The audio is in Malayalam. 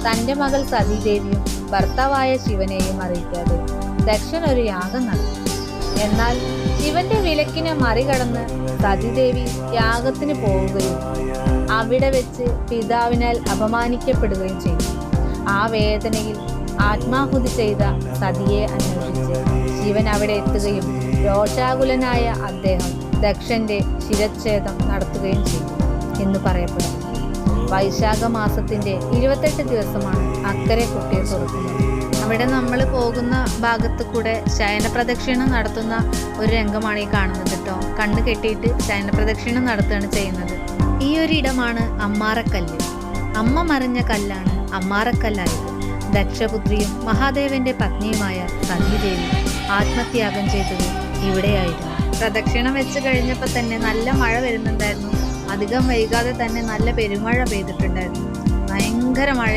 തന്റെ മകൾ സതീദേവിയും ഭർത്താവായ ശിവനെയും അറിയിക്കാതെ ദക്ഷൻ ഒരു യാഗം നടത്തി. എന്നാൽ ശിവന്റെ വിലക്കിനെ മറികടന്ന് സതീദേവി യാഗത്തിന് പോവുകയും അവിടെ വെച്ച് പിതാവിനാൽ അപമാനിക്കപ്പെടുകയും ചെയ്തു. ആ വേദനയിൽ ആത്മാഹുതി ചെയ്ത സതിയെ അന്വേഷിച്ച് ശിവൻ അവിടെ എത്തുകയും രോഷാകുലനായ അദ്ദേഹം ദക്ഷന്റെ ശിരച്ഛേദം നടത്തുകയും ചെയ്തു എന്ന് പറയപ്പെടുന്നു. വൈശാഖ മാസത്തിന്റെ 28 ദിവസമാണ് അക്കരെ കുട്ടിയെ തുറക്കുന്നത്. അവിടെ നമ്മൾ പോകുന്ന ഭാഗത്ത് കൂടെ ശയന പ്രദക്ഷിണം നടത്തുന്ന ഒരു രംഗമാണ് ഈ കാണുന്നത് കേട്ടോ. കണ്ണ് കെട്ടിയിട്ട് ശയന പ്രദക്ഷിണം നടത്തുകയാണ് ചെയ്യുന്നത്. ഈ ഒരു ഇടമാണ് അമ്മാറക്കല്ല്. അമ്മ മറിഞ്ഞ കല്ലാണ് അമ്മാറക്കല്ലായത്. ദക്ഷപുത്രിയും മഹാദേവന്റെ പത്നിയുമായ സതീദേവി ആത്മത്യാഗം ചെയ്തത് ഇവിടെയായിരുന്നു. പ്രദക്ഷിണം വെച്ച് കഴിഞ്ഞപ്പോൾ തന്നെ നല്ല മഴ വരുന്നുണ്ടായിരുന്നു. അധികം വൈകാതെ തന്നെ നല്ല പെരുമഴ പെയ്തിട്ടുണ്ടായിരുന്നു. ഭയങ്കര മഴ.